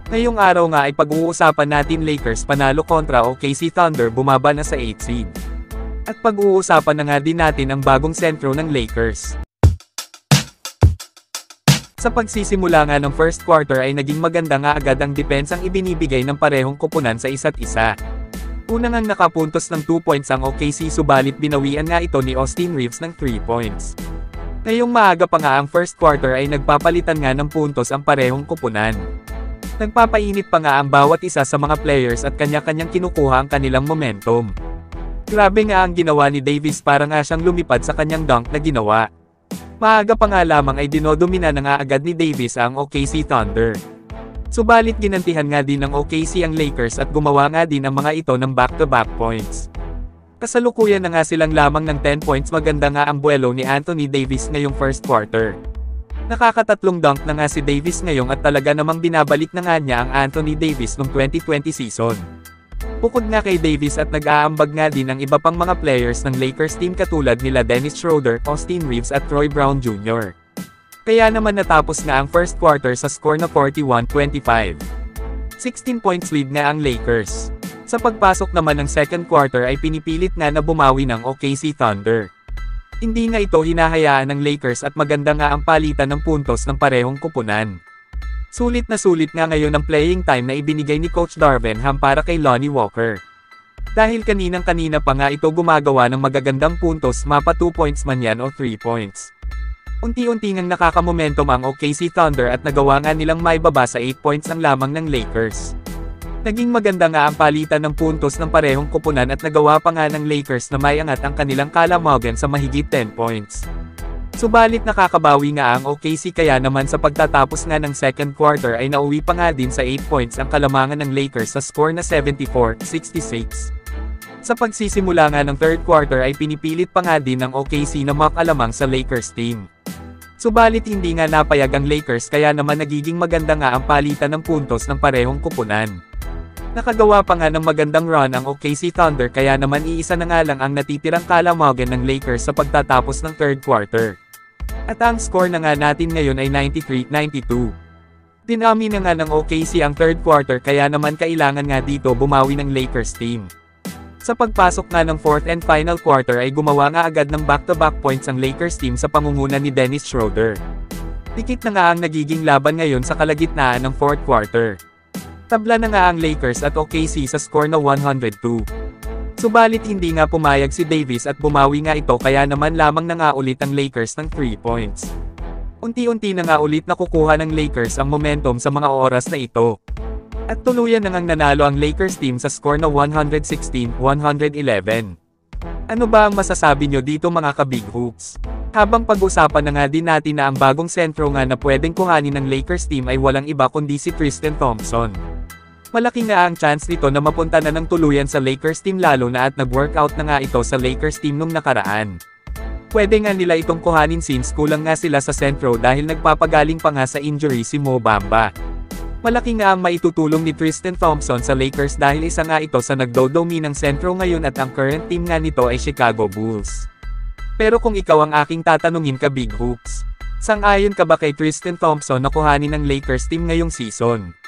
Ngayong araw nga ay pag-uusapan natin Lakers panalo kontra OKC Thunder bumaba na sa 8 seed. At pag-uusapan na nga din natin ang bagong sentro ng Lakers. Sa pagsisimula nga ng first quarter ay naging maganda nga agad ang depensang ibinibigay ng parehong koponan sa isa't isa. Una ngang nakapuntos ng 2 points ang OKC subalit binawian nga ito ni Austin Reeves ng 3 points. Ngayong maaga pa nga ang first quarter ay nagpapalitan nga ng puntos ang parehong koponan. Nagpapainit pa nga ang bawat isa sa mga players at kanya-kanyang kinukuha ang kanilang momentum. Grabe nga ang ginawa ni Davis para nga siyang lumipad sa kanyang dunk na ginawa. Maaga pa nga lamang ay dinodomina na nga agad ni Davis ang OKC Thunder. Subalit ginantihan nga din ng OKC ang Lakers at gumawa nga din ang mga ito ng back-to-back points. Kasalukuyan na nga silang lamang ng 10 points. Maganda nga ang buwelo ni Anthony Davis ngayong first quarter. Nakakatatlong dunk na nga si Davis ngayong at talaga namang binabalik na nga niya ang Anthony Davis noong 2020 season. Bukod nga kay Davis at nag-aambag nga din ang iba pang mga players ng Lakers team katulad nila Dennis Schroeder, Austin Reeves at Troy Brown Jr. Kaya naman natapos nga ang first quarter sa score na 41-25. 16 points lead nga ang Lakers. Sa pagpasok naman ng second quarter ay pinipilit nga na bumawi ng OKC Thunder. Hindi nga ito hinahayaan ng Lakers at maganda nga ang palitan ng puntos ng parehong koponan. Sulit na sulit nga ngayon ang playing time na ibinigay ni Coach Darvin Ham para kay Lonnie Walker. Dahil kaninang-kanina pa nga ito gumagawa ng magagandang puntos mapa 2 points man yan o 3 points. Unti-unti ngang nakakamomentum ang OKC Thunder at nagawa nga nilang maibaba sa 8 points ang lamang ng Lakers. Naging maganda nga ang palitan ng puntos ng parehong koponan at nagawa pa nga ng Lakers na maiangat ang kanilang kalamagan sa mahigit 10 points. Subalit nakakabawi nga ang OKC kaya naman sa pagtatapos nga ng second quarter ay nauwi pa nga din sa 8 points ang kalamangan ng Lakers sa score na 74-66. Sa pagsisimula nga ng third quarter ay pinipilit pa nga din ng OKC na makalamang sa Lakers team. Subalit hindi nga napayag ang Lakers kaya naman nagiging maganda nga ang palitan ng puntos ng parehong koponan. Nakagawa pa nga ng magandang run ang OKC Thunder kaya naman iisa na nga lang ang natitirang kalamagan ng Lakers sa pagtatapos ng third quarter. At ang score na nga natin ngayon ay 93-92. Dinami na nga ng OKC ang third quarter kaya naman kailangan nga dito bumawi ng Lakers team. Sa pagpasok nga ng fourth and final quarter ay gumawa nga agad ng back-to-back points ang Lakers team sa pangunguna ni Dennis Schroeder. Dikit na nga ang nagiging laban ngayon sa kalagitnaan ng fourth quarter. Tabla na nga ang Lakers at OKC sa score na 102. Subalit hindi nga pumayag si Davis at bumawi nga ito kaya naman lamang na nga ulit ang Lakers ng 3 points. Unti-unti na nga ulit nakukuha ng Lakers ang momentum sa mga oras na ito. At tuluyan na ngang nanalo ang Lakers team sa score na 116-111. Ano ba ang masasabi nyo dito mga ka-Big Hoops? Habang pag-usapan na nga din natin na ang bagong sentro nga na pwedeng kuhanin ng Lakers team ay walang iba kundi si Tristan Thompson. Malaki nga ang chance nito na mapunta na ng tuluyan sa Lakers team lalo na at nag-workout na nga ito sa Lakers team nung nakaraan. Pwede nga nila itong kuhanin since kulang nga sila sa sentro dahil nagpapagaling pa nga sa injury si Mo Bamba. Malaki nga ang maitutulong ni Tristan Thompson sa Lakers dahil isa nga ito sa nagdodomi ng sentro ngayon at ang current team nga nito ay Chicago Bulls. Pero kung ikaw ang aking tatanungin ka Big Hoops, sang-ayon ka ba kay Tristan Thompson na kuhanin ng Lakers team ngayong season?